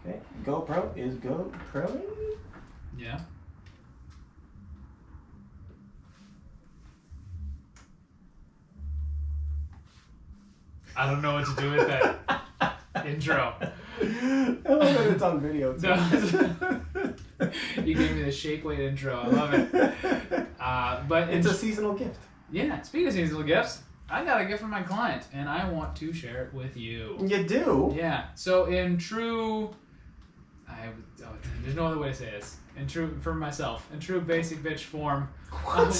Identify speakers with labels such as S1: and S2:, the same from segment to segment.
S1: Okay. GoPro is GoPro.
S2: Yeah. I don't know what to do with that intro.
S1: I love that it's on video too.
S2: No. You gave me the shake weight intro. I love it. But
S1: It's a seasonal gift.
S2: Yeah, speaking of seasonal gifts, I got a gift from my client, and I want to share it with you.
S1: You do?
S2: Yeah. So in true, there's no other way to say this. In true, for myself, in true basic bitch form,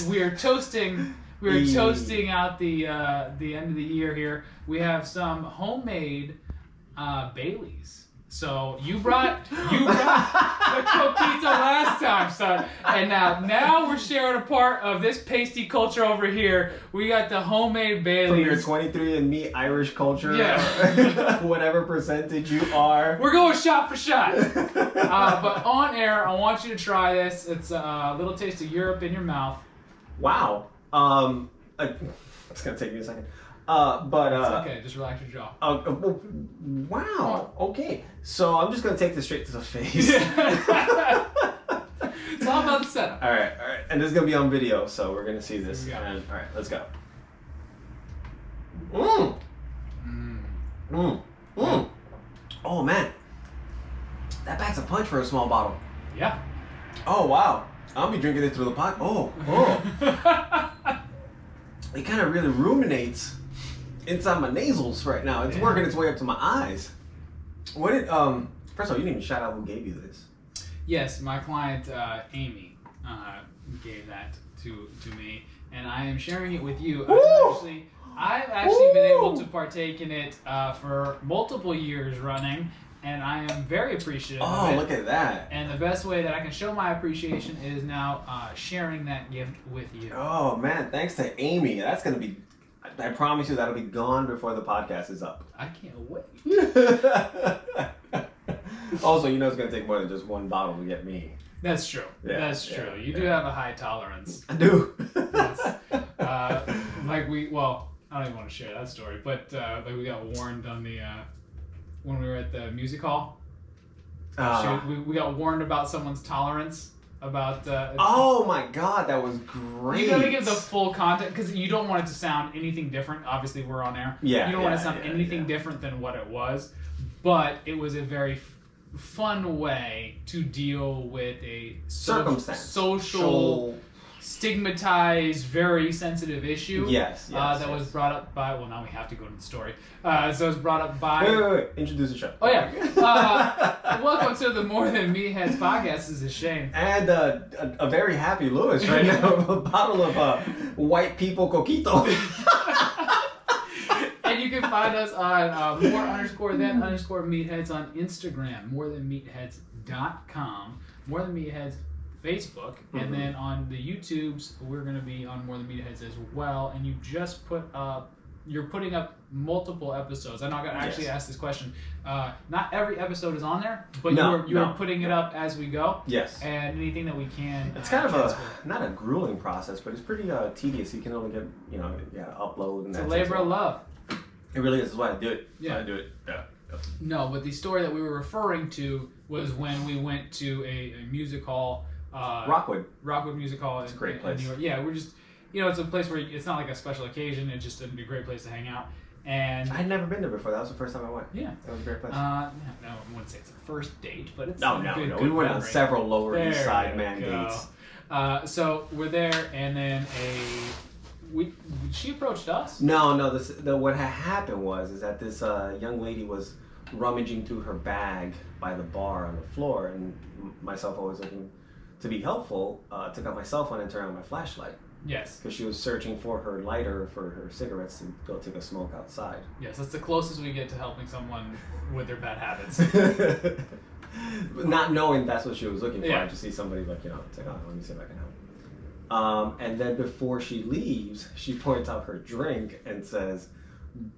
S2: we are toasting. We're toasting out the end of the year here. We have some homemade Baileys. So you brought the coquito last time, son, and now we're sharing a part of this pasty culture over here. We got the homemade Baileys.
S1: From your 23andMe Irish culture,
S2: Yeah.
S1: whatever percentage you are.
S2: We're going shot for shot. But on air, I want you to try this. It's a little taste of Europe in your mouth.
S1: Wow. It's gonna take me a second.
S2: It's okay. Just relax your jaw.
S1: Wow. Okay. So I'm just gonna take this straight to the face.
S2: It's all about the setup.
S1: All right. And this is gonna be on video, so we're gonna see this.
S2: Yeah.
S1: And, all right, let's go. Oh man, that packs a punch for a small bottle.
S2: Yeah.
S1: Oh wow. I'll be drinking it through the pot. Oh. It kind of really ruminates inside my nasals right now. It's working its way up to my eyes. What did first of all, you didn't even shout out who gave you this.
S2: Yes, my client Amy gave that to me, and I am sharing it with you. I've actually been able to partake in it for multiple years running, and I am very appreciative of it.
S1: Oh, look at that.
S2: And the best way that I can show my appreciation is now sharing that gift with you.
S1: Oh man, thanks to Amy. That's gonna be, I promise you that'll be gone before the podcast is up.
S2: I can't wait.
S1: Also, you know it's gonna take more than just one bottle to get me.
S2: That's true.
S1: Yeah,
S2: That's true. You do have a high tolerance.
S1: I do.
S2: Yes. I don't even want to share that story, but we got warned on the when we were at the music hall. We got warned about someone's tolerance about.
S1: Oh my god, that was great.
S2: You gotta give the full content because you don't want it to sound anything different. Obviously, we're on air.
S1: Yeah.
S2: You don't want it to sound anything different than what it was, but it was a very fun way to deal with a social, stigmatized, very sensitive issue.
S1: Yes.
S2: That was brought up by. Well, now we have to go to the story. So it was brought up by.
S1: Wait. Introduce the show.
S2: Oh yeah. Welcome to the More Than Meatheads podcast. This is a shame.
S1: And a very happy Lewis right now. A bottle of white people coquito.
S2: And you can find us on more_than_meatheads on Instagram, morethanmeatheads.com, More Than Meatheads Facebook, and then on the YouTubes, we're going to be on More Than Meatheads as well. And you just you're putting up multiple episodes. I'm not going to actually ask this question. Not every episode is on there, but you're putting it up as we go.
S1: Yes.
S2: And anything that we can.
S1: It's kind of not a grueling process, but it's pretty tedious. You can only get, upload. And
S2: it's a labor of love.
S1: It really is. That's why I do it.
S2: Yeah. No, but the story that we were referring to was when we went to a music hall. Rockwood Music Hall.
S1: It's a great place.
S2: In New York. Yeah, we're just, it's a place where it's not like a special occasion. It's just a great place to hang out. And
S1: I had never been there before. That was the first time I went.
S2: Yeah,
S1: that was a great place.
S2: No, I wouldn't say it's a first date, but it's
S1: no. We went on several Lower East Side dates.
S2: So we're there, and then she approached us.
S1: No. What had happened is that this young lady was rummaging through her bag by the bar on the floor, and myself always looking to be helpful, took out my cell phone and turned on my flashlight.
S2: Yes.
S1: Because she was searching for her lighter for her cigarettes to go take a smoke outside.
S2: Yes, that's the closest we get to helping someone with their bad habits.
S1: Not knowing that's what she was looking for.
S2: Yeah.
S1: I just see somebody it's like, oh, let me see if I can help. And then before she leaves, she points out her drink and says,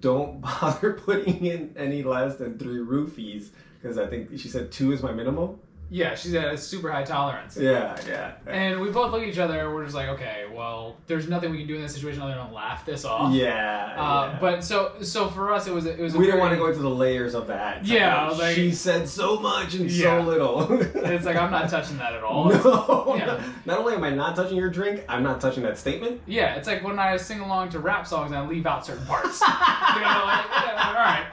S1: don't bother putting in any less than 3 roofies, because I think she said 2 is my minimum.
S2: Yeah, she's at a super high tolerance.
S1: Yeah.
S2: And we both look at each other and we're just like, okay, well, there's nothing we can do in this situation other than laugh this off.
S1: Yeah.
S2: But so for us, it was
S1: we didn't want to go into the layers of that.
S2: Yeah, I was like,
S1: she said so much and so little.
S2: It's like, I'm not touching that at all.
S1: No.
S2: Yeah.
S1: Not only am I not touching your drink, I'm not touching that statement.
S2: Yeah, it's like when I sing along to rap songs and I leave out certain parts. All right.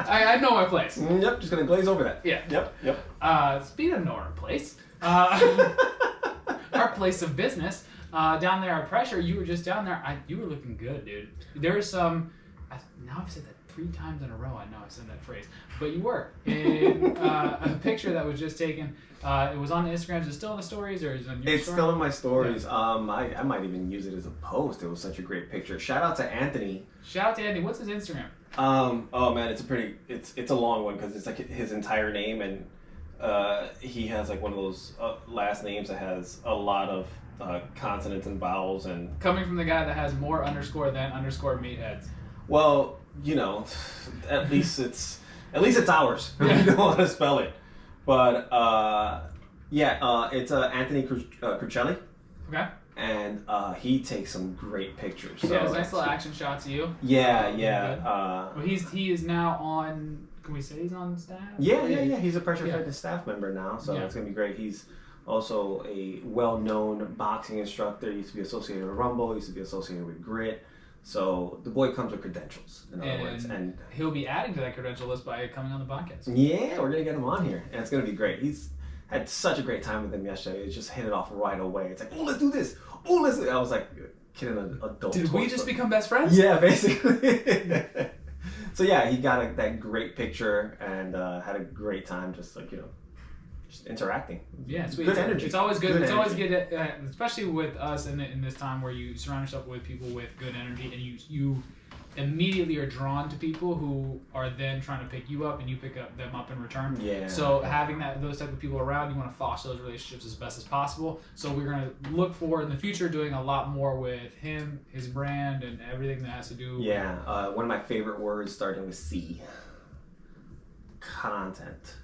S2: I know my place.
S1: Yep, just gonna glaze over that.
S2: Yeah.
S1: Yep.
S2: Speaking of know our place, our place of business, down there at Pressure, you were just down there. You were looking good, dude. There's some. Now I've said that 3 times in a row. I know I've said that phrase, but you were in a picture that was just taken. It was on Instagram. Is it still in the stories, or is it on your
S1: It's
S2: story?
S1: still in my stories.
S2: Yeah.
S1: I might even use it as a post. It was such a great picture. Shout out to Anthony.
S2: Shout out to Andy. What's his Instagram?
S1: Oh man, it's a long one because it's like his entire name, and he has like one of those last names that has a lot of consonants and vowels, and
S2: Coming from the guy that has more underscore than underscore meatheads.
S1: well, at least it's ours.
S2: Yeah.
S1: We don't want to spell it, but it's Anthony Crucelli.
S2: Okay.
S1: And he takes some great pictures.
S2: Yeah,
S1: So
S2: there's nice little action shots of you.
S1: Yeah.
S2: Well, he is now on. Can we say he's on staff?
S1: Yeah. He's a Pressure
S2: Yeah.
S1: Fitness staff member now, so
S2: Yeah.
S1: it's gonna be great. He's also a well-known boxing instructor. He used to be associated with Rumble. He used to be associated with Grit. So the boy comes with credentials, in other words. And
S2: he'll be adding to that credential list by coming on the podcast.
S1: yeah, we're gonna get him on here, and it's gonna be great. He's had such a great time with him yesterday. It just hit it off right away. It's like, oh, let's do this. Oh, let's. I was like, kidding an adult.
S2: Did we just become best friends?
S1: Yeah, basically. So yeah, he got that great picture and had a great time, just just interacting.
S2: Yeah, sweet.
S1: Good energy.
S2: It's always good. It's always
S1: energy.
S2: good, especially with us in this time where you surround yourself with people with good energy, and you immediately are drawn to people who are then trying to pick you up, and you pick them up in return.
S1: Yeah.
S2: So having those type of people around, you want to foster those relationships as best as possible. So we're gonna look forward in the future doing a lot more with him, his brand, and everything that has to do.
S1: Yeah. One of my favorite words starting with C. Content.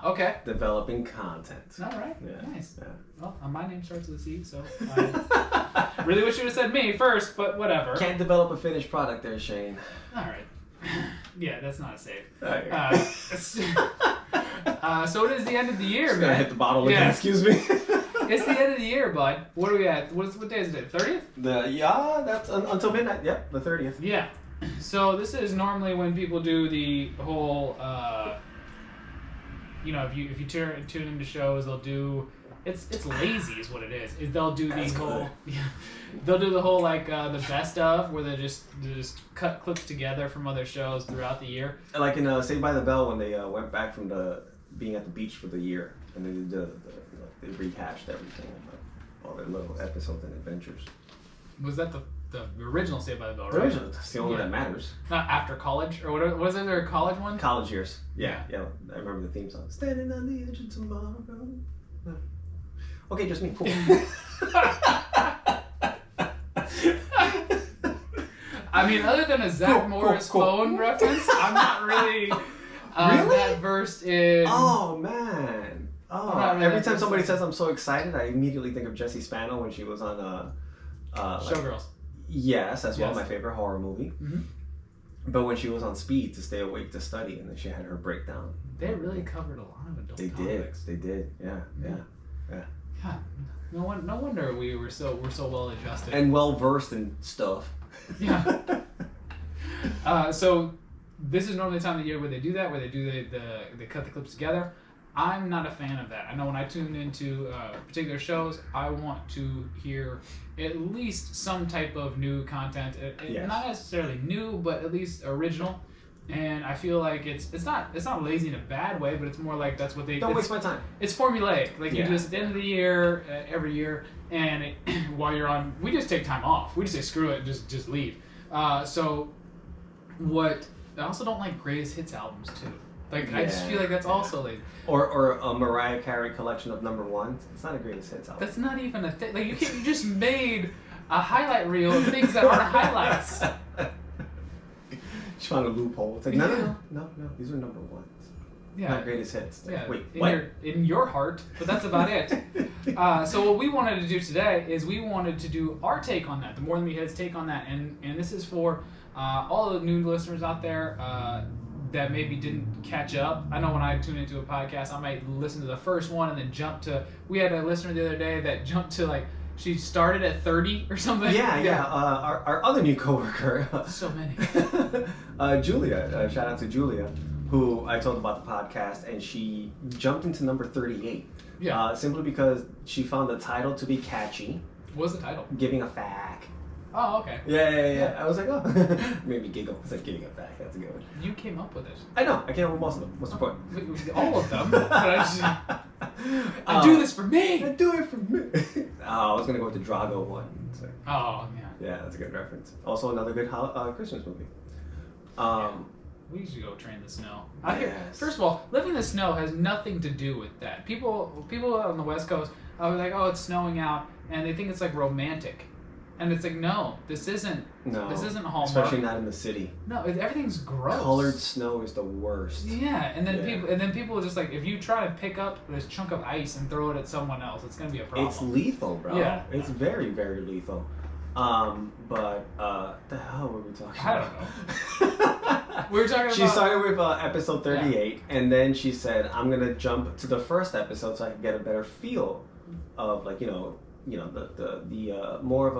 S2: Okay.
S1: Developing content.
S2: All right.
S1: Yeah.
S2: Nice.
S1: Yeah.
S2: Well, my name starts with a C, so I really wish you would have said me first, but whatever.
S1: Can't develop a finished product there, Shane.
S2: All right. Yeah, that's not a save.
S1: Okay.
S2: So it is the end of the year,
S1: Just gonna
S2: man.
S1: hit the bottle again.
S2: Yeah.
S1: Excuse me.
S2: It's the end of the year, bud. What are we at? What day is it? 30th?
S1: That's until midnight. Yep, the 30th.
S2: Yeah. So this is normally when people do the whole. If you tune into shows, they'll do. It's lazy, is what it is. They'll do
S1: That's
S2: the whole.
S1: good.
S2: They'll do the whole the best of, where they just cut clips together from other shows throughout the year.
S1: Like in Saved by the Bell when they went back from being at the beach for the year, and they did they rehashed everything, all their little episodes and adventures.
S2: Was that the original Saved by the Bell,
S1: The
S2: right?
S1: original, that's the only one that matters.
S2: Not After College or whatever. Was it their college one?
S1: College years. Yeah. I remember the theme song. Standing on the edge of tomorrow. No. Okay, just me. Cool.
S2: I mean, other than a Zach Morris phone reference, I'm not really, that versed in.
S1: Oh man.
S2: Really
S1: Every time somebody says I'm so excited, I immediately think of Jessie Spano when she was on
S2: Showgirls.
S1: Yes, as well,
S2: Yes.
S1: my favorite horror movie.
S2: Mhm.
S1: But when she was on Speed to stay awake to study, and then she had her breakdown.
S2: They really covered a lot of adult
S1: They
S2: topics.
S1: did. Yeah.
S2: God, no wonder we're so well adjusted.
S1: And well versed in stuff.
S2: Yeah. So this is normally the time of the year where they do that, where they do they cut the clips together. I'm not a fan of that. I know when I tune into particular shows, I want to hear at least some type of new content.
S1: Yes.
S2: Not necessarily new, but at least original. And I feel like it's not lazy in a bad way, but it's more like that's what they.
S1: Don't waste my time.
S2: It's formulaic. Like you
S1: Yeah.
S2: do this at the end of the year, every year, and while you're on, we just take time off. We just say screw it, just leave. So what? I also don't like greatest hits albums too. Like I just feel like that's also lazy.
S1: Or a Mariah Carey collection of number ones. It's not a greatest hits album.
S2: That's not even a thing. Like you just made a highlight reel of things that aren't highlights.
S1: She found a loophole. It's like, no. These are number ones.
S2: Yeah.
S1: Not greatest hits.
S2: Yeah.
S1: Wait,
S2: in
S1: what?
S2: in your heart, but that's about it. So what we wanted to do today is we wanted to do our take on that, the More Than Me Heads take on that, and this is for all the new listeners out there that maybe didn't catch up. I know when I tune into a podcast, I might listen to the first one and then jump to. We had a listener the other day that jumped to like she started at 30 or something.
S1: Yeah. Our other new coworker.
S2: So many.
S1: Julia. Shout out to Julia, who I told about the podcast, and she jumped into number 38.
S2: Yeah.
S1: Simply because she found the title to be catchy.
S2: What's the title?
S1: Giving a fact.
S2: Oh, okay.
S1: Yeah. I was like, oh, made me giggle. It's like giving a fact. That's a good one.
S2: You came up with it.
S1: I know. I came up with most of them. What's the point?
S2: All of them. But I do this for me.
S1: I do it for me. I was gonna go with the Drago one. So,
S2: Oh,
S1: yeah, that's a good reference. Also, another good Christmas movie.
S2: We should go train the snow.
S1: Yes.
S2: First of all, living in the snow has nothing to do with that. People on the West Coast are like, oh, it's snowing out, and they think it's like romantic, and it's like, no, this isn't.
S1: No,
S2: this isn't Hallmark.
S1: especially not in the city.
S2: No, everything's gross.
S1: Colored snow is the worst.
S2: Yeah, and then people are just like, if you try to pick up this chunk of ice and throw it at someone else, it's gonna be a problem.
S1: It's lethal, bro.
S2: Yeah.
S1: It's very, very lethal. But the hell were we talking
S2: I
S1: about?
S2: don't know. We were talking about.
S1: She started with episode 38, and then she said, "I'm gonna jump to the first episode so I can get a better feel of like the more of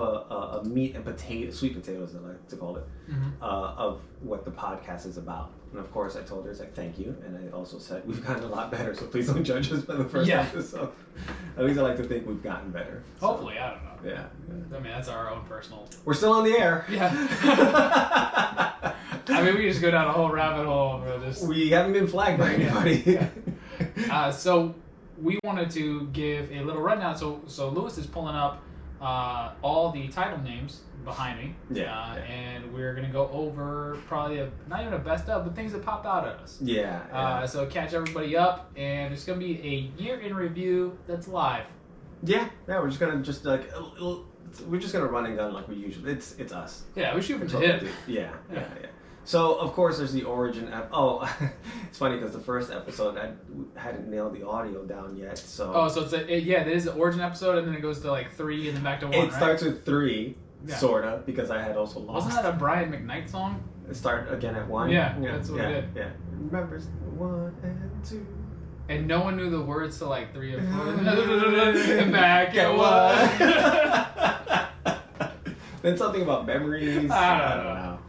S1: a meat and sweet potatoes, I like to call it, of what the podcast is about." And of course, I told her, "It's like thank you," and I also said, "We've gotten a lot better, so please don't judge us by the first episode." At least I like to think we've gotten better. So,
S2: Hopefully, I don't know.
S1: yeah.
S2: I mean, that's our own personal.
S1: We're still on the air.
S2: Yeah. I mean, we just go down a whole rabbit hole.
S1: We haven't been flagged by anybody.
S2: So we wanted to give a little rundown. So Lewis is pulling up all the title names behind me. And we're gonna go over probably not even a best of, but things that popped out at us.
S1: Yeah.
S2: So catch everybody up, and it's gonna be a year in review that's live.
S1: Yeah. We're just gonna we're just gonna run and gun like we usually. It's us.
S2: Yeah, we shoot from
S1: It's
S2: the
S1: what we
S2: hip.
S1: do. Yeah. So of course there's the origin. It's funny because the first episode I hadn't nailed the audio down yet. So.
S2: Oh, so there is the origin episode, and then it goes to like 3, and then back to 1.
S1: It starts with 3, sorta, because I had also lost.
S2: Wasn't that a Brian McKnight song?
S1: It start again at 1.
S2: Yeah, that's what it did.
S1: Yeah. Remember 1 and 2.
S2: And no one knew the words to like 3 or 4. And back at 1.
S1: Then something about memories. I don't know.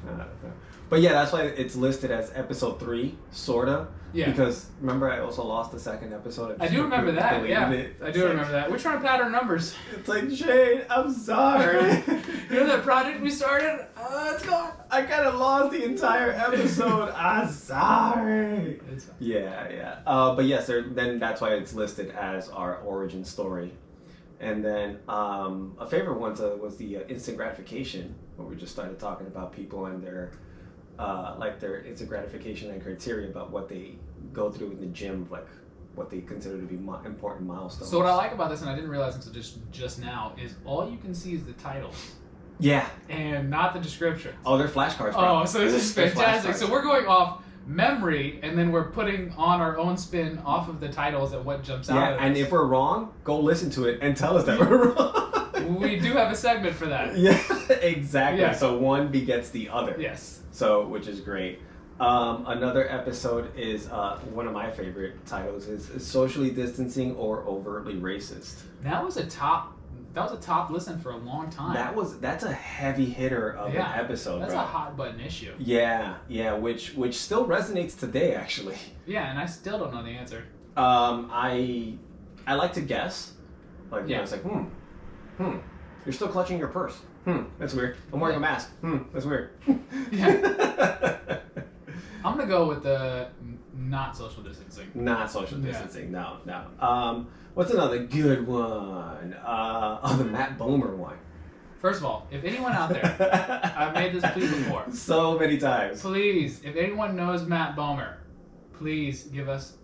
S1: But yeah, that's why it's listed as episode 3, sorta.
S2: Yeah.
S1: Because remember, I also lost the second episode.
S2: I do remember that. Yeah. I do remember that. We're trying to pad our numbers.
S1: It's like, Shane, I'm sorry.
S2: You know that project we started? It's gone.
S1: I kind of lost the entire episode. I'm sorry.
S2: It's fine.
S1: Yeah. But yes, then that's why it's listed as our origin story. And then a favorite one was the instant gratification, where we just started talking about people and their instant gratification and criteria about what they go through in the gym, like what they consider to be important milestones.
S2: So what I like about this, and I didn't realize until just now, is all you can see is the titles.
S1: Yeah.
S2: And not the description.
S1: Oh, they're flashcards, bro.
S2: Oh, so this is fantastic. So we're going off memory, and then we're putting on our own spin off of the titles and what jumps out at us.
S1: Yeah, and if we're wrong, go listen to it and tell us that we're wrong.
S2: We do have a segment for that.
S1: Yeah, exactly.
S2: Yeah.
S1: So one begets the other.
S2: Yes.
S1: So, which is great. Another episode is one of my favorite titles is Socially Distancing or Overtly Racist.
S2: That was a top listen for a long time.
S1: That's a heavy hitter of an episode.
S2: That's
S1: bro.
S2: a hot button issue.
S1: Yeah, which still resonates today, actually.
S2: Yeah, and I still don't know the answer.
S1: I like to guess. Like, you know, it's like, you're still clutching your purse. That's weird. I'm wearing a mask. That's weird.
S2: Yeah. I'm gonna go with the not social distancing.
S1: Not social distancing. No. What's another good one? The Matt Bomer one.
S2: First of all, if anyone out there, I've made this plea before.
S1: So many times.
S2: Please, if anyone knows Matt Bomer, please give us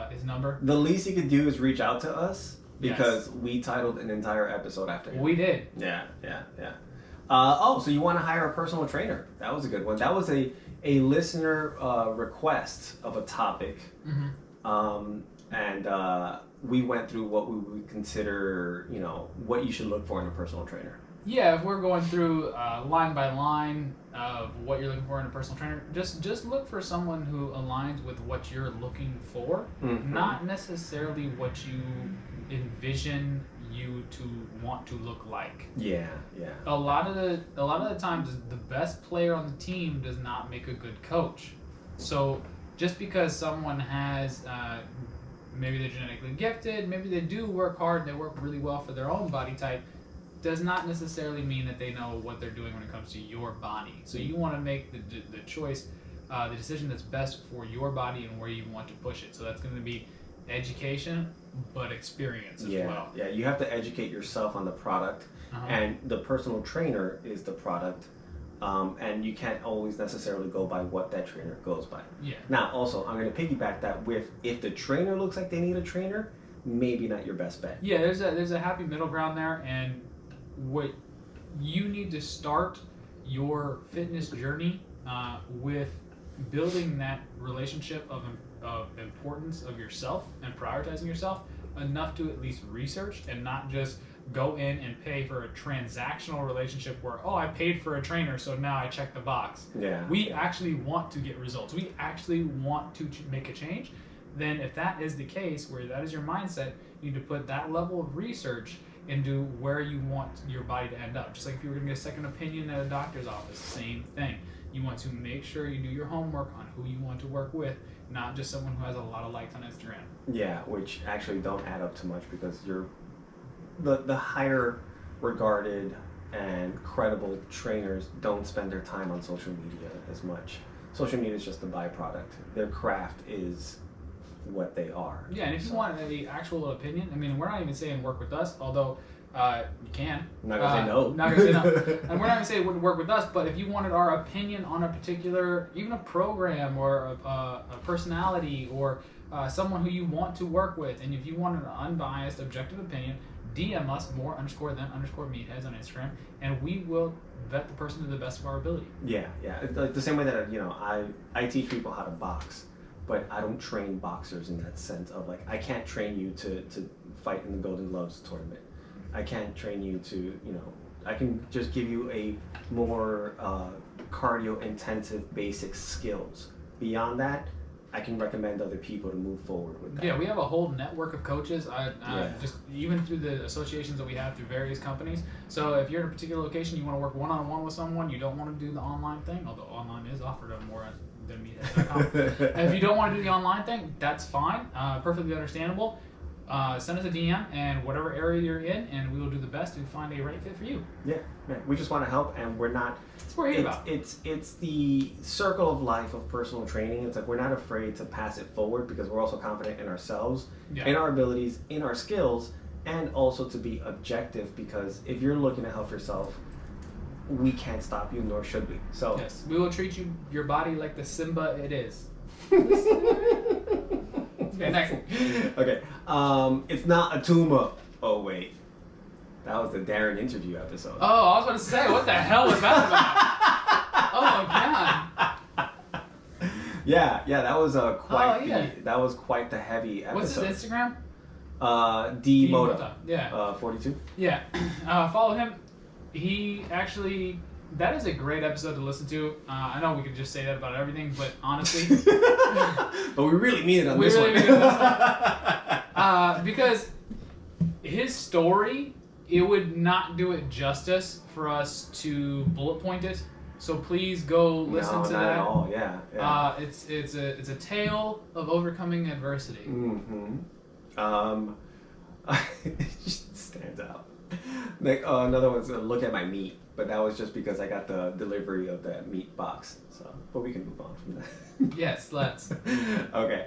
S2: his number.
S1: The least he could do is reach out to us because we titled an entire episode after him.
S2: We did.
S1: Yeah. So you want to hire a personal trainer? That was a good one. That was a listener request of a topic And we went through what we would consider, what you should look for in a personal trainer.
S2: Yeah, if we're going through line by line of what you're looking for in a personal trainer, just look for someone who aligns with what you're looking for, not necessarily what you envision you to want to look like.
S1: Yeah.
S2: A lot of the times, the best player on the team does not make a good coach. So just because someone has maybe they're genetically gifted, maybe they do work hard, they work really well for their own body type, does not necessarily mean that they know what they're doing when it comes to your body. So you want to make the choice, the decision that's best for your body and where you want to push it. So that's going to be education, but experience as well.
S1: Yeah, you have to educate yourself on the product, and the personal trainer is the product, and you can't always necessarily go by what that trainer goes by.
S2: Yeah.
S1: Now, also, I'm going to piggyback that with, if the trainer looks like they need a trainer, maybe not your best bet.
S2: Yeah, there's a happy middle ground there, and what you need to start your fitness journey with building that relationship of importance of yourself and prioritizing yourself enough to at least research and not just go in and pay for a transactional relationship where, oh, I paid for a trainer, so now I check the box.
S1: Yeah.
S2: We actually want to get results. We actually want to make a change. Then if that is the case, where that is your mindset, you need to put that level of research into where you want your body to end up. Just like if you were going to get a second opinion at a doctor's office, same thing. You want to make sure you do your homework on who you want to work with, not just someone who has a lot of likes on Instagram.
S1: Yeah, which actually don't add up too much, because the higher regarded and credible trainers don't spend their time on social media as much. Social media is just a byproduct. Their craft is what they are.
S2: Yeah, and if you want the actual opinion, I mean, we're not even saying work with us, although you can.
S1: I'm not gonna say no.
S2: Not gonna say no. And we're not gonna say it wouldn't work with us, but if you wanted our opinion on a particular, even a program or a personality or someone who you want to work with, and if you want an unbiased, objective opinion, DM us more_than_meatheads on Instagram, and we will vet the person to the best of our ability.
S1: Yeah. It's like the same way that I teach people how to box, but I don't train boxers in that sense of, like, I can't train you to fight in the Golden Gloves tournament. I can't train you to, I can just give you a more cardio intensive basic skills. Beyond that, I can recommend other people to move forward with that.
S2: Yeah, we have a whole network of coaches, just even through the associations that we have through various companies. So if you're in a particular location, you want to work one-on-one with someone, you don't want to do the online thing, although online is offered on more.than-meatheads.com. And if you don't want to do the online thing, that's fine, perfectly understandable. Send us a DM and whatever area you're in, and we will do the best to find a right fit for you.
S1: Yeah. We just want to help, and we're not.
S2: That's what we're here about.
S1: It's the circle of life of personal training. It's like we're not afraid to pass it forward, because we're also confident in ourselves, in our abilities, in our skills, and also to be objective, because if you're looking to help yourself, we can't stop you, nor should we. So
S2: yes, we will treat your body like the Simba it is. Okay, next.
S1: Okay. It's not a tumor. Oh wait, that was the Darren interview episode.
S2: Oh, I was going to say, what the hell was that about? Oh my god.
S1: Yeah, that was that was quite the heavy episode.
S2: What's his Instagram?
S1: D Mota.
S2: Yeah.
S1: 42.
S2: Yeah. Follow him. He actually. That is a great episode to listen to. I know we could just say that about everything, but honestly...
S1: but we really mean it on this one.
S2: We really mean it on this one. Because his story, it would not do it justice for us to bullet point it. So please go listen to that.
S1: Not at all. Yeah.
S2: It's a tale of overcoming adversity.
S1: Mm-hmm. It just stands out. Like another one's Look at My Meat. But that was just because I got the delivery of that meat box. So, but we can move on from that.
S2: Yes, let's.
S1: Okay.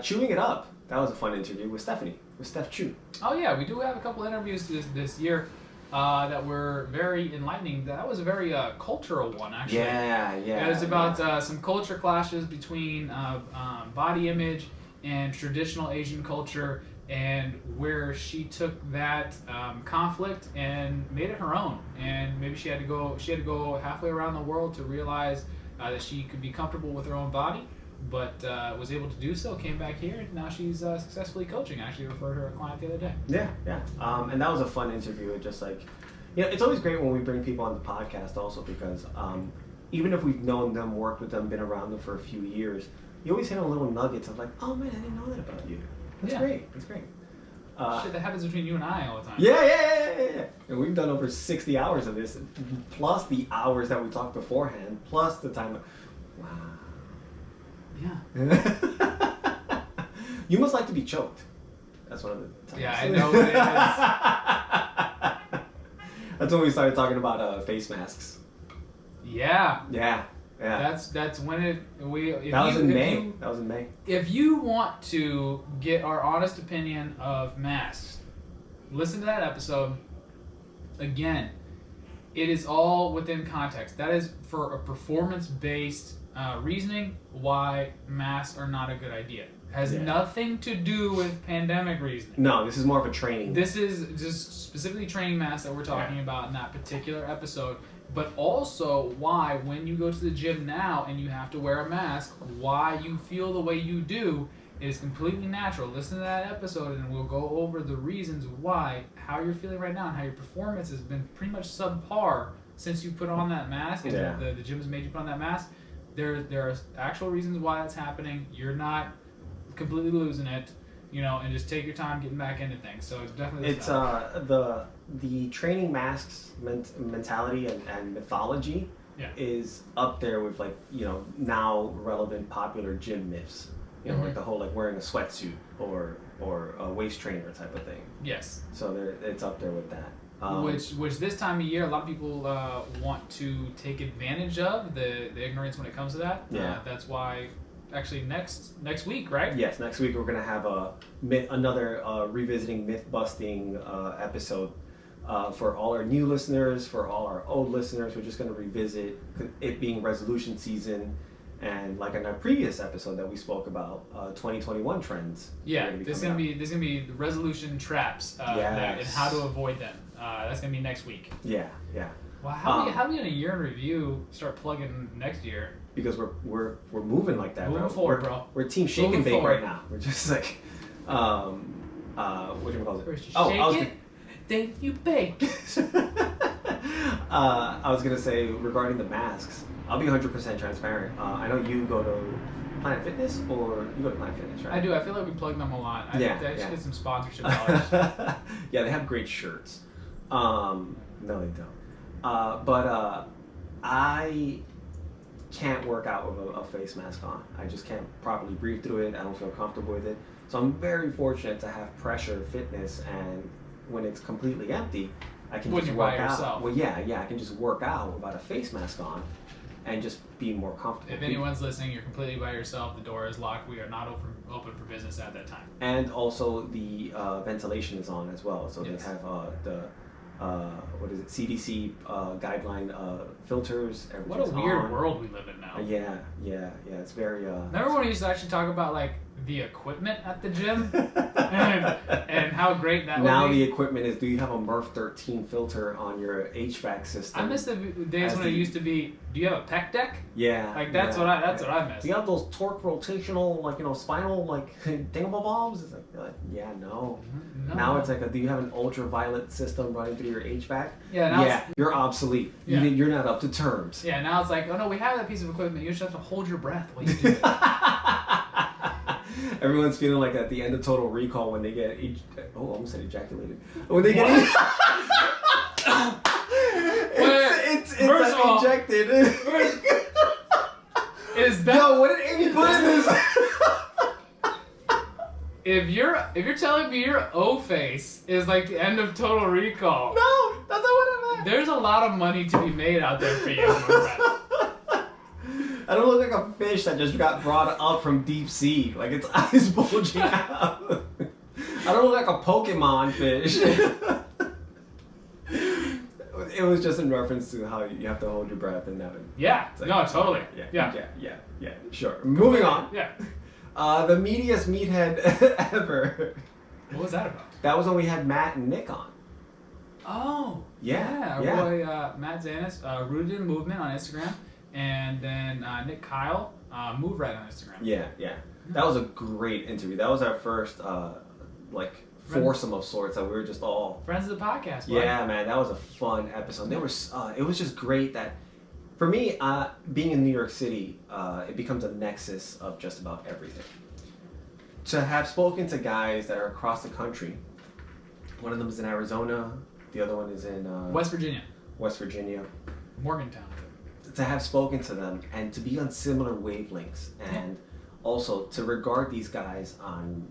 S1: Chewing It Up. That was a fun interview with Stephanie, with Steph Chew.
S2: Oh yeah, we do have a couple interviews this year that were very enlightening. That was a very cultural one, actually.
S1: Yeah.
S2: It was about some culture clashes between body image and traditional Asian culture, and where she took that conflict and made it her own. And maybe she had to go halfway around the world to realize that she could be comfortable with her own body, but was able to do so. Came back here, and now she's successfully coaching. I actually referred her a client the other day.
S1: Yeah. And that was a fun interview. It just like, it's always great when we bring people on the podcast also because even if we've known them, worked with them, been around them for a few years, you always hit on little nuggets of like, oh man, I didn't know that about you. That's great. That's great.
S2: Shit, that happens between you and I all the time.
S1: Yeah. And we've done over 60 hours of this, plus the hours that we talked beforehand, plus the time. Wow.
S2: Yeah.
S1: You must like to be choked. That's one of the times.
S2: Yeah, I know what it is.
S1: That's when we started talking about face masks.
S2: Yeah.
S1: Yeah.
S2: That's when it
S1: That was in May.
S2: If you want to get our honest opinion of masks, listen to that episode. Again, it is all within context. That is for a performance-based reasoning why masks are not a good idea. Has nothing to do with pandemic reasoning.
S1: No, this is more of a training.
S2: This is just specifically training masks that we're talking about in that particular episode. But also why, when you go to the gym now and you have to wear a mask, why you feel the way you do is completely natural. Listen to that episode and we'll go over the reasons why, how you're feeling right now and how your performance has been pretty much subpar since you put on that mask and the gym has made you put on that mask. There are actual reasons why that's happening. You're not completely losing it, and just take your time getting back into things. So it's definitely
S1: the training masks mentality and mythology is up there with like now relevant popular gym myths. Like the whole like wearing a sweatsuit or a waist trainer type of thing.
S2: Yes.
S1: So it's up there with that.
S2: Which this time of year, a lot of people want to take advantage of the ignorance when it comes to that.
S1: Yeah.
S2: That's why. Actually, next week, right?
S1: Yes, next week we're gonna have another revisiting myth-busting episode for all our new listeners, for all our old listeners. We're just gonna revisit it being resolution season, and like in our previous episode that we spoke about, 2021 trends.
S2: Yeah, there's gonna be the resolution traps and how to avoid them. That's gonna be next week.
S1: Yeah.
S2: Wow, how do we in a year in review start plugging next year?
S1: Because we're moving like that,
S2: moving forward, bro.
S1: We're team shake and bake right now. We're just like, what do you call it?
S2: First you shake it, then you bake.
S1: I was gonna say regarding the masks, I'll be 100% transparent. I know you go to Planet Fitness, or you go to Planet Fitness, right?
S2: I do. I feel like we plug them a lot. I should get some sponsorship dollars.
S1: Yeah, they have great shirts. No, they don't. But I can't work out with a face mask on. I just can't properly breathe through it. I don't feel comfortable with it. So I'm very fortunate to have Pressure Fitness, and when it's completely empty, I can just work out.
S2: Yourself.
S1: Well, yeah, I can just work out without a face mask on and just be more comfortable.
S2: If anyone's listening, you're completely by yourself. The door is locked. We are not open for business at that time.
S1: And also the ventilation is on as well. So they have the CDC guideline filters.
S2: What a weird world we live in now.
S1: Yeah. It's very.
S2: Remember when we used to actually talk about like the equipment at the gym and how great that
S1: now
S2: would be?
S1: The equipment is, do you have a MERV 13 filter on your HVAC system?
S2: I miss the days when it used to be, do you have a pec deck?
S1: Yeah.
S2: Like that's what I miss.
S1: Do you have those torque rotational spinal thingamabobs? It's like yeah, no. Now it's like do you have an ultraviolet system running through your HVAC?
S2: Yeah,
S1: you're obsolete.
S2: Yeah.
S1: You're not up to terms.
S2: Yeah, now it's like, oh no, we have that piece of equipment. You just have to hold your breath while you do it.
S1: Everyone's feeling like at the end of Total Recall when they get I almost said ejaculated. When they get it's
S2: first of all,
S1: ejected.
S2: Is that
S1: Yo, what did Amy put in this?
S2: If you're telling me your O face is like the end of Total Recall,
S1: No, that's not what I meant.
S2: there's a lot of money to be made out there for you, my friend.
S1: I don't look like a fish that just got brought up from deep sea. Like its eyes bulging out. I don't look like a Pokemon fish. It was just in reference to how you have to hold your breath and that.
S2: Yeah,
S1: like,
S2: no, totally.
S1: Yeah, sure. Moving on.
S2: Yeah.
S1: The meatiest meathead ever.
S2: What was that about?
S1: That was when we had Matt and Nick on.
S2: Oh.
S1: Yeah.
S2: Our boy Matt Zanis, Rooted in Movement on Instagram. And then Nick Kyle, Move Right on Instagram.
S1: Yeah. That was a great interview. That was our first like foursome of sorts that we were just all
S2: friends of the podcast. Bud.
S1: Yeah, man, that was a fun episode. There was it was just great that for me being in New York City, it becomes a nexus of just about everything. To have spoken to guys that are across the country, one of them is in Arizona, the other one is in
S2: West Virginia,
S1: Morgantown. To have spoken to them and to be on similar wavelengths, and also to regard these guys on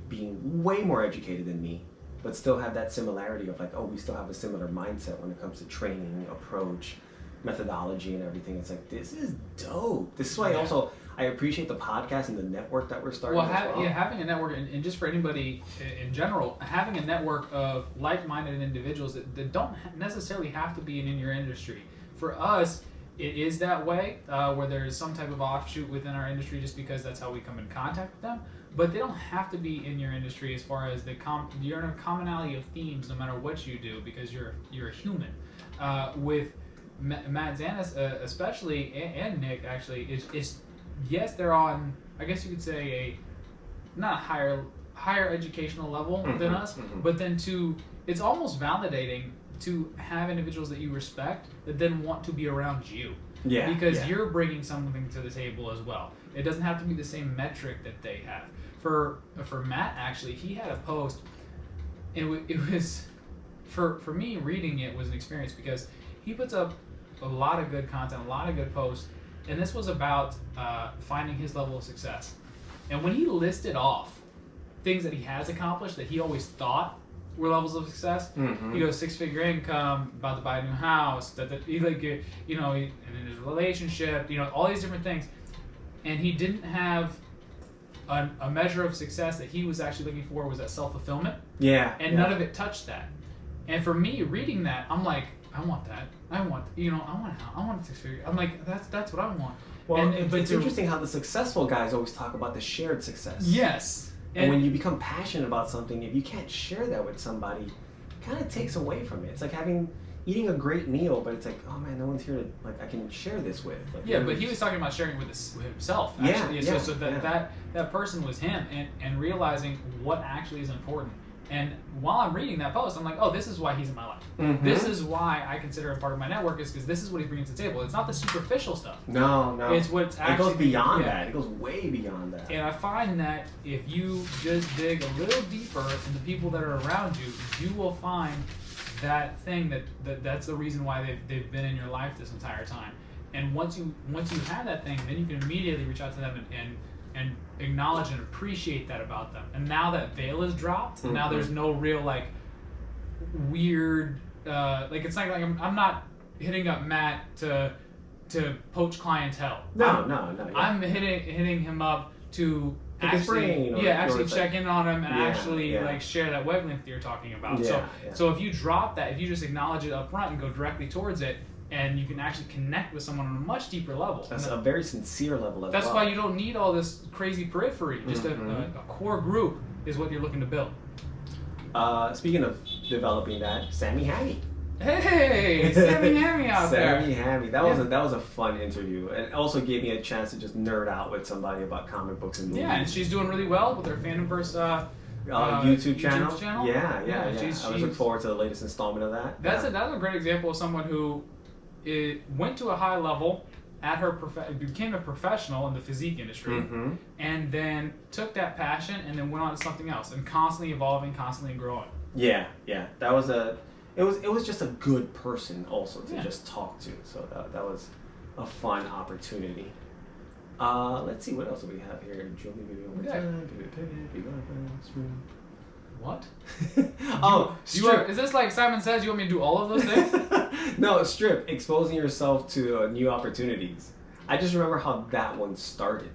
S1: being way more educated than me, but still have that similarity of like, oh, we still have a similar mindset when it comes to training, approach, methodology, and everything. It's like, this is dope. This is why also I appreciate the podcast and the network that we're starting.
S2: Well, having a network, and just for anybody in general, having a network of like-minded individuals that don't necessarily have to be in your industry. For us, it is that way, where there's some type of offshoot within our industry just because that's how we come in contact with them. But they don't have to be in your industry as far as you're in a commonality of themes no matter what you do because you're a human. With Matt Zanis especially, and Nick actually, is yes, they're on, I guess you could say, a not higher educational level than us, but then it's almost validating to have individuals that you respect that then want to be around you. Yeah. Because you're bringing something to the table as well. It doesn't have to be the same metric that they have. For Matt, actually, he had a post. It was for me, reading it was an experience because he puts up a lot of good content, a lot of good posts, and this was about finding his level of success. And when he listed off things that he has accomplished that he always thought were levels of success, he goes 6-figure income, about to buy a new house, that he and in his relationship, all these different things, and he didn't have a measure of success that he was actually looking for was that self-fulfillment. And none of it touched that. And for me, reading that, I'm like, I want that. I want a house. I want a 6-figure. I'm like, that's what I want.
S1: Well, but it's interesting how the successful guys always talk about the shared success.
S2: Yes.
S1: And when you become passionate about something, if you can't share that with somebody, it kind of takes away from it. It's like eating a great meal, but it's like, oh man, no one's here to, like, I can share this with. Like,
S2: but he was talking about sharing with himself, actually. So that person was him, and realizing what actually is important. And while I'm reading that post, I'm like, oh, this is why he's in my life. This is why I consider him part of my network, is because this is what he brings to the table. It's not the superficial stuff.
S1: No.
S2: It's what's actually...
S1: It goes beyond that. It goes way beyond that.
S2: And I find that if you just dig a little deeper in the people that are around you, you will find that thing that's the reason why they've been in your life this entire time. And once you have that thing, then you can immediately reach out to them and acknowledge and appreciate that about them. And now that veil is dropped, now there's no real like weird it's not like I'm not hitting up Matt to poach clientele.
S1: No.
S2: I'm hitting him up to
S1: pick his brain,
S2: actually check in on him and actually like share that wavelength you're talking about. So if you drop that, if you just acknowledge it up front and go directly towards it, and you can actually connect with someone on a much deeper level.
S1: That's a very sincere level as well.
S2: That's why you don't need all this crazy periphery. Just a core group is what you're looking to build.
S1: Speaking of developing that, Sammy Hammy.
S2: Hey, Sammy Hammy out there.
S1: Sammy Hammy. That was a fun interview. And it also gave me a chance to just nerd out with somebody about comic books and movies.
S2: Yeah, and she's doing really well with her Fandomverse
S1: YouTube channel. Yeah.
S2: I was
S1: looking forward to the latest installment of that.
S2: That's a great example of someone who went to a high level at became a professional in the physique industry, and then took that passion and then went on to something else and constantly evolving, constantly growing.
S1: Yeah. That was it was just a good person also to just talk to. So that was a fun opportunity. Let's see what else do we have here. Julie, baby, one more time.
S2: What?
S1: Strip.
S2: Is this like Simon Says? You want me to do all of those things?
S1: No, Strip. Exposing yourself to new opportunities. I just remember how that one started.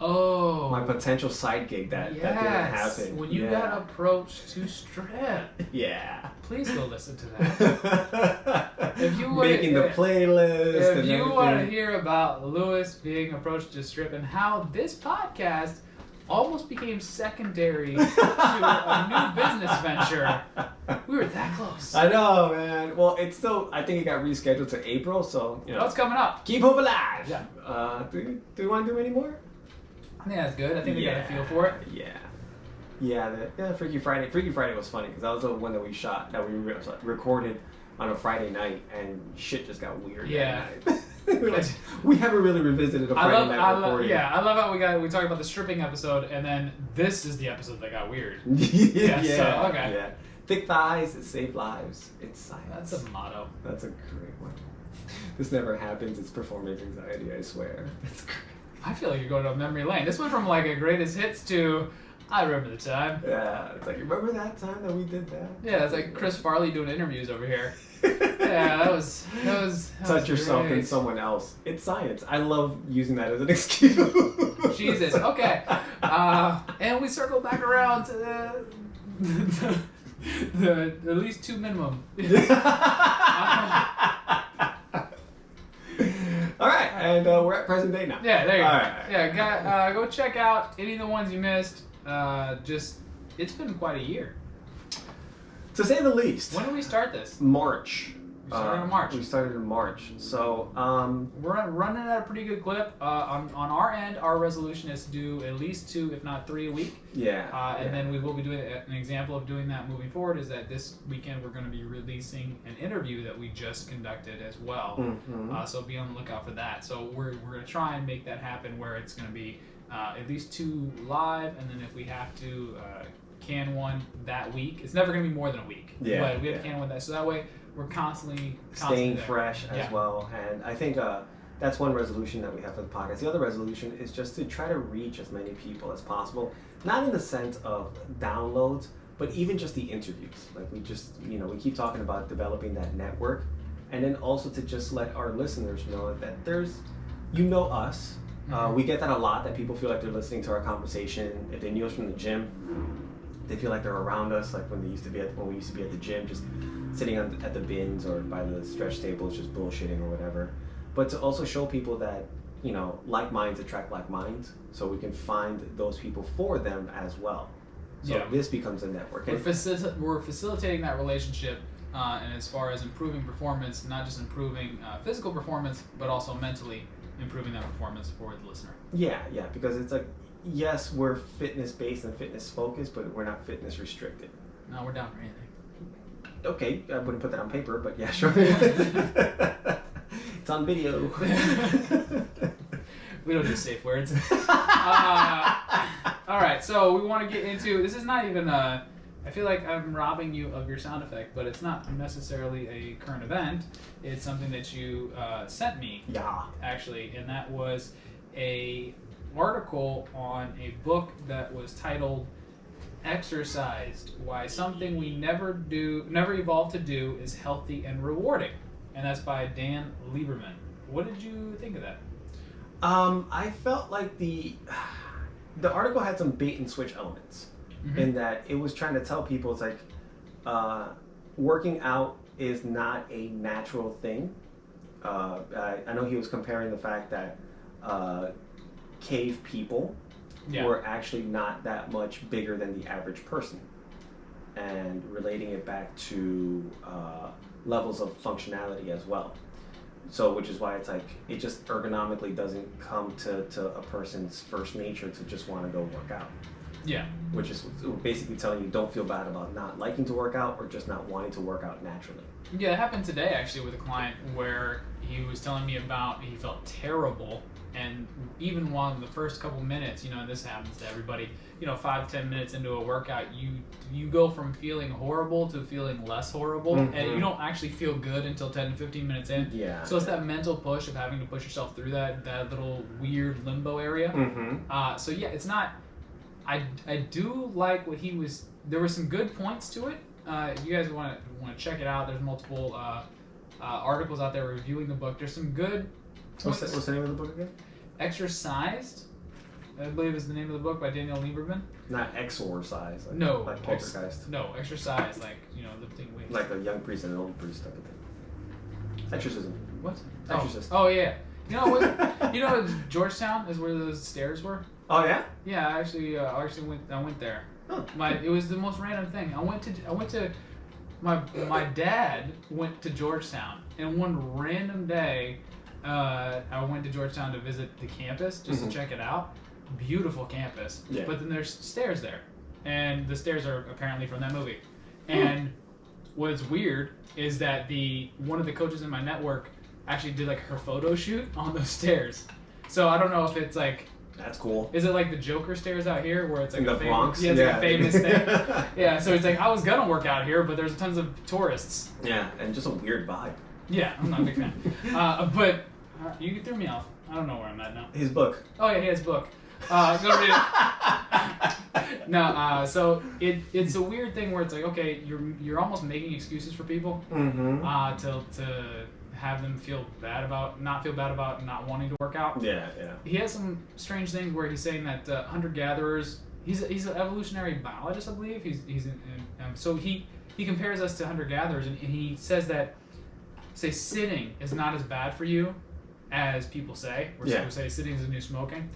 S2: Oh.
S1: My potential side gig that didn't happen.
S2: When you got approached to Strip.
S1: Yeah.
S2: Please go listen to that. If you
S1: making the playlist.
S2: If you want to hear about Lewis being approached to Strip and how this podcast almost became secondary to a new business venture. We were that close.
S1: I know, man. Well, it's still. I think it got rescheduled to April, so you know.
S2: What's coming up?
S1: Keep hope alive.
S2: Yeah.
S1: Do we want to do any more?
S2: I think that's good. I think we got a feel for it.
S1: Yeah. Freaky Friday. Freaky Friday was funny because that was the one that we shot, that we recorded on a Friday night, and shit just got weird.
S2: Yeah.
S1: That night. We haven't really revisited a Friday night recording.
S2: I love how we talked about the stripping episode, and then this is the episode that got weird.
S1: Yeah.
S2: Okay.
S1: Yeah. Thick thighs save lives. It's science.
S2: That's a motto.
S1: That's a great one. This never happens. It's performance anxiety, I swear. That's great.
S2: I feel like you're going down memory lane. This went from like a greatest hits to I remember the time.
S1: Yeah, it's like, remember that time that we did that?
S2: Yeah, it's like Chris Farley doing interviews over here. Yeah, that was
S1: Touch yourself
S2: great.
S1: and someone else. It's science. I love using that as an excuse.
S2: Jesus. Okay. And we circle back around to the at least 2 minimum.
S1: All right, and we're at present day now.
S2: Yeah, there you go.
S1: All right.
S2: Yeah, go check out any of the ones you missed. It's been quite a year.
S1: To say the least.
S2: When did we start this?
S1: March.
S2: We started in March.
S1: We started in March. So,
S2: we're running at a pretty good clip. On our end, our resolution is to do at least 2, if not 3 a week.
S1: yeah.
S2: And then we will be doing an example of doing that moving forward is that this weekend we're going to be releasing an interview that we just conducted as well.
S1: Mm-hmm.
S2: So be on the lookout for that. So we're going to try and make that happen where it's going to be at least 2 live, and then if we have to can one that week. It's never going to be more than a week.
S1: Yeah,
S2: But we have to can one that. So that way we're constantly
S1: Staying
S2: there.
S1: fresh as
S2: Yeah.
S1: well. And I think that's one resolution that we have for the podcast. The other resolution is just to try to reach as many people as possible. Not in the sense of downloads, but even just the interviews. Like we just, we keep talking about developing that network. And then also to just let our listeners know that there's, us. We get that a lot, that people feel like they're listening to our conversation. If they knew us from the gym, they feel like they're around us, like when we used to be at the gym, just sitting at the bins or by the stretch tables, just bullshitting or whatever. But to also show people that, like minds attract like minds, so we can find those people for them as well. So this becomes a network.
S2: We're facilitating that relationship, and as far as improving performance, not just improving physical performance, but also mentally improving that performance for the listener.
S1: Yeah, because it's like, yes, we're fitness-based and fitness-focused, but we're not fitness-restricted.
S2: No, we're down for anything.
S1: Okay, I wouldn't put that on paper, but yeah, sure. It's on video.
S2: We don't do safe words. All right, so we want to get into, this is not even I feel like I'm robbing you of your sound effect, but it's not necessarily a current event. It's something that you sent me.
S1: Yeah.
S2: Actually, and that was a article on a book that was titled Exercised: Why Something We Never Evolved to Do is Healthy and Rewarding. And that's by Dan Lieberman. What did you think of that?
S1: I felt like the article had some bait and switch elements. Mm-hmm. In that it was trying to tell people, it's like working out is not a natural thing. I know he was comparing the fact that cave people were actually not that much bigger than the average person, and relating it back to levels of functionality as well. So, which is why it's like, it just ergonomically doesn't come to a person's first nature to just want to go work out.
S2: Yeah.
S1: Which is basically telling you don't feel bad about not liking to work out or just not wanting to work out naturally.
S2: Yeah, it happened today actually with a client where he was telling me about he felt terrible, and even while in the first couple minutes, and this happens to everybody, 5-10 minutes into a workout, you go from feeling horrible to feeling less horrible, mm-hmm. and you don't actually feel good until 10 to 15 minutes in.
S1: Yeah.
S2: So it's that mental push of having to push yourself through that little weird limbo area.
S1: Mm-hmm.
S2: So yeah, it's not. I do like what he was. There were some good points to it. If you guys want to check it out, there's multiple articles out there reviewing the book. There's some good.
S1: What's the name of the book again?
S2: Exercised, I believe is the name of the book by Daniel Lieberman.
S1: Not exorcise. Like,
S2: no.
S1: Like poltergeist.
S2: No, exercise, like the thing. Wait.
S1: Like a young priest and an old priest type of thing. Exorcism.
S2: What?
S1: Exorcist.
S2: Oh yeah. You know what? Georgetown is where those stairs were.
S1: Oh yeah.
S2: Yeah, I actually went there.
S1: Oh.
S2: It was the most random thing. I went to my dad went to Georgetown, and one random day, I went to Georgetown to visit the campus just to check it out. Beautiful campus, but then there's stairs there, and the stairs are apparently from that movie. And what's weird is that one of the coaches in my network actually did like her photo shoot on those stairs. So I don't know if it's like.
S1: That's cool.
S2: Is it like the Joker stairs out here where it's like
S1: in the Bronx?
S2: Yeah, it's like a famous thing. Yeah, so it's like I was gonna work out here, but there's tons of tourists.
S1: Yeah, and just a weird vibe.
S2: Yeah, I'm not a big fan. But you threw me off. I don't know where I'm at now.
S1: His book.
S2: Oh yeah, he has a book. Go read it. No, so it's a weird thing where it's like, okay, you're almost making excuses for people to have them not feel bad about not wanting to work out.
S1: Yeah.
S2: He has some strange things where he's saying that hunter-gatherers. He's an evolutionary biologist, I believe. So he compares us to hunter-gatherers, and he says that sitting is not as bad for you as people say. Or people say sitting is the new smoking,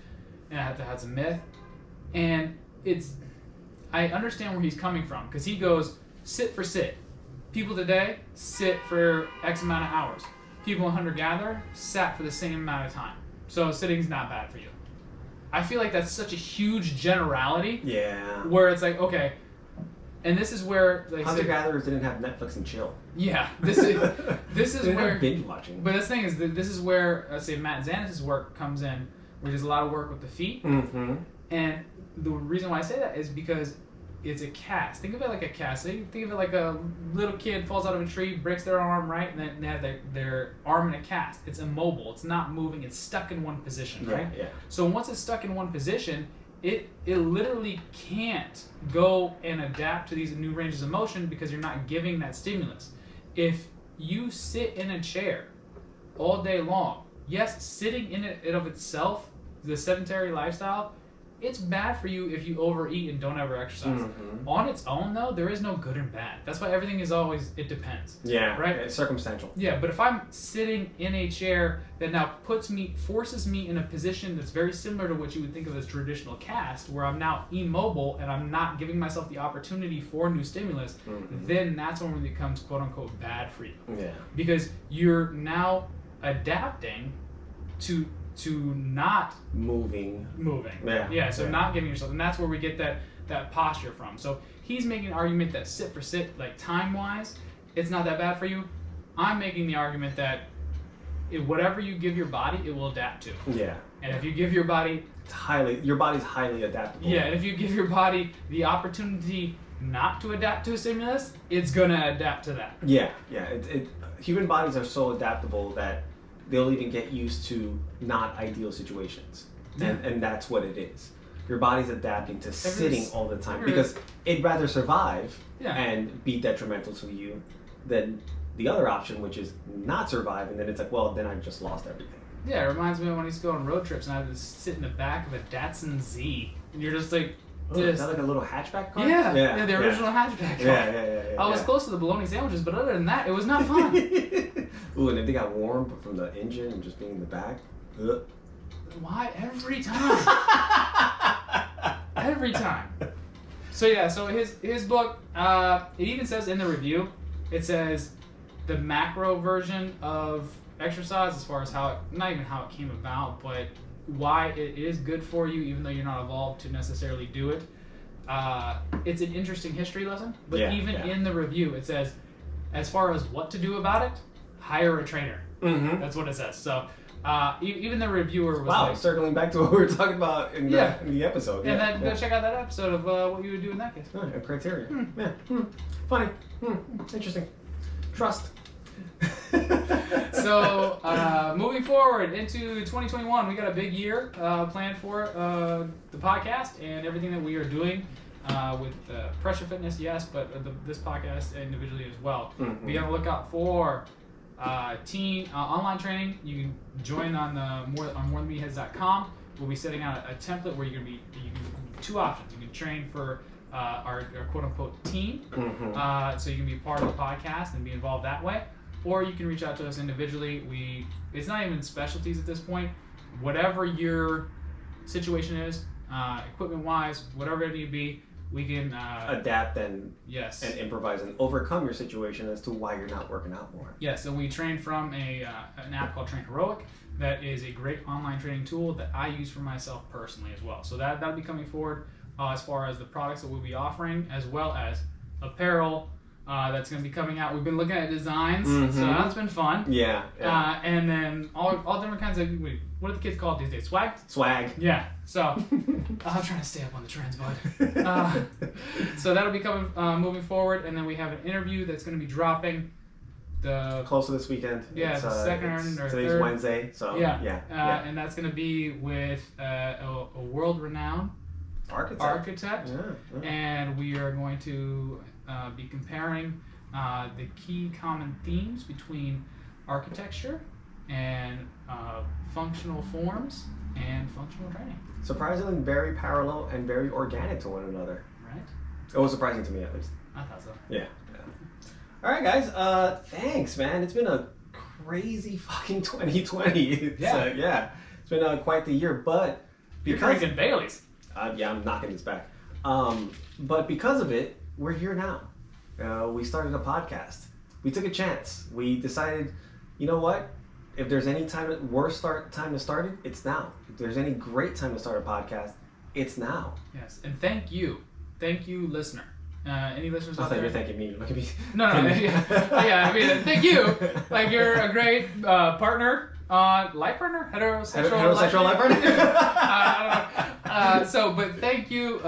S2: and that's a myth. And I understand where he's coming from because he goes sit for sit. People today sit for X amount of hours. People in hunter-gatherer sat for the same amount of time. So sitting's not bad for you. I feel like that's such a huge generality.
S1: Yeah.
S2: Where it's like, okay, and this is where like
S1: hunter-gatherers didn't have Netflix and chill.
S2: Yeah, this is
S1: they
S2: where
S1: have binge watching.
S2: But the thing is, this is where say Matt Zanis' work comes in, where there's a lot of work with the feet.
S1: Mm-hmm.
S2: And the reason why I say that is because it's a cast. Think of it like a cast. So you think of it like a little kid falls out of a tree, breaks their arm, right? And then they have their arm in a cast. It's immobile. It's not moving. It's stuck in one position, right?
S1: Yeah.
S2: So once it's stuck in one position, it literally can't go and adapt to these new ranges of motion because you're not giving that stimulus. If you sit in a chair all day long, yes, sitting in it of itself, the sedentary lifestyle, it's bad for you if you overeat and don't ever exercise.
S1: Mm-hmm.
S2: On its own, though, there is no good and bad. That's why everything is always, it depends.
S1: Yeah,
S2: right?
S1: It's circumstantial.
S2: Yeah, but if I'm sitting in a chair that now forces me in a position that's very similar to what you would think of as traditional cast, where I'm now immobile and I'm not giving myself the opportunity for new stimulus, then that's when it becomes quote unquote bad for you.
S1: Yeah.
S2: Because you're now adapting to not
S1: moving.
S2: Yeah. So not giving yourself, and that's where we get that posture from. So he's making an argument that sit for sit, like time wise, it's not that bad for you. I'm making the argument that whatever you give your body, it will adapt to.
S1: Yeah.
S2: And if you give your body,
S1: your body's highly adaptable.
S2: Yeah, and if you give your body the opportunity not to adapt to a stimulus, it's gonna adapt to that.
S1: Yeah. Human bodies are so adaptable that they'll even get used to not ideal situations. And that's what it is. Your body's adapting to sitting all the time because it'd rather survive and be detrimental to you than the other option, which is not survive, and then it's like, well, then I just lost everything.
S2: Yeah, it reminds me of when I used to go on road trips and I had to sit in the back of a Datsun Z, and you're just like,
S1: is that like a little hatchback car?
S2: Yeah, the original hatchback car.
S1: Yeah.
S2: I was close to the bologna sandwiches, but other than that, it was not fun.
S1: Ooh, and if they got warm from the engine and just being in the back. Ugh.
S2: Why every time? Every time. So his book, it even says in the review, it says the macro version of exercise, as far as not even how it came about, but why it is good for you, even though you're not evolved to necessarily do it. It's an interesting history lesson, but in the review, it says, as far as what to do about it, hire a trainer.
S1: Mm-hmm.
S2: That's what it says. So even the reviewer was like...
S1: circling back to what we were talking about in the episode.
S2: And then go check out that episode of what you would do in that case.
S1: A criteria. Yeah. Funny. Interesting. Trust.
S2: So, moving forward into 2021, we got a big year planned for the podcast and everything that we are doing with Pressure Fitness, yes, but this podcast individually as well.
S1: Mm-hmm.
S2: Be on the lookout for team online training. You can join on morethanmeatheads.com. We'll be setting out a template where you can two options. You can train for our quote unquote team, so you can be part of the podcast and be involved that way. Or you can reach out to us individually. It's not even specialties at this point. Whatever your situation is, equipment-wise, whatever it need to be, we can
S1: adapt and
S2: yes,
S1: and improvise and overcome your situation as to why you're not working out more.
S2: yes. So we train from an app called Train Heroic. That is a great online training tool that I use for myself personally as well. So that'll be coming forward as far as the products that we'll be offering, as well as apparel that's going to be coming out. We've been looking at designs, so that's been fun.
S1: Yeah.
S2: And then all different kinds of, what do the kids call it these days?
S1: Swag.
S2: Yeah. So I'm trying to stay up on the trends, bud. So that'll be coming moving forward, and then we have an interview that's going to be dropping
S1: Close to this weekend.
S2: Yeah,
S1: it's,
S2: the second or
S1: today's
S2: third.
S1: Wednesday, so yeah.
S2: And that's going to be with a world-renowned architect.
S1: Yeah.
S2: And we are going to be comparing the key common themes between architecture and functional forms and functional training.
S1: Surprisingly, very parallel and very organic to one another.
S2: Right?
S1: It was surprising to me, at least.
S2: I thought so.
S1: Yeah. All right, guys. Thanks, man. It's been a crazy fucking 2020. It's been quite the year, but
S2: You're drinking Baileys.
S1: Yeah, I'm knocking this back. But because of it, we're here now. We started a podcast. We took a chance. We decided, you know what? If there's any time time to start it, it's now. If there's any great time to start a podcast, it's now.
S2: Yes, and thank you, listener. Any listeners
S1: I
S2: out
S1: thought you
S2: there?
S1: were thanking me. Look at me.
S2: No, yeah. I mean, thank you. Like, you're a great partner, life partner, heterosexual
S1: life partner.
S2: I don't know. But thank you,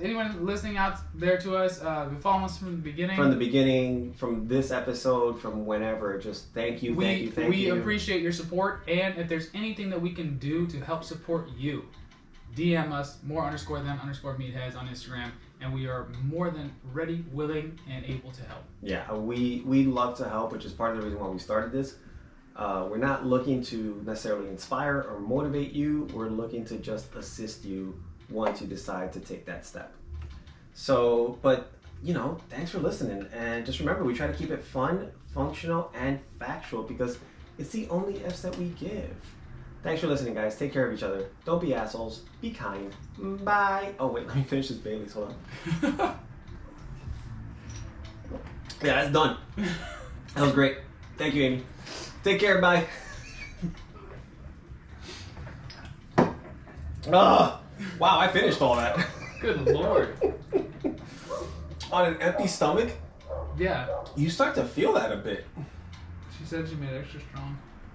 S2: anyone listening out there to us. Been following us from the beginning.
S1: From the beginning, from this episode, from whenever. Just thank you.
S2: We appreciate your support, and if there's anything that we can do to help support you, DM us _them_meatheads on Instagram, and we are more than ready, willing, and able to help.
S1: Yeah, we love to help, which is part of the reason why we started this. We're not looking to necessarily inspire or motivate you. We're looking to just assist you once you decide to take that step. So, but, thanks for listening. And just remember, we try to keep it fun, functional, and factual because it's the only F's that we give. Thanks for listening, guys. Take care of each other. Don't be assholes. Be kind. Bye. Oh, wait. Let me finish this Baileys. Hold on. Yeah, that's done. That was great. Thank you, Amy. Take care. Bye. Oh, wow. I finished all that.
S2: Good Lord.
S1: On an empty stomach?
S2: Yeah.
S1: You start to feel that a bit.
S2: She said she made it extra strong.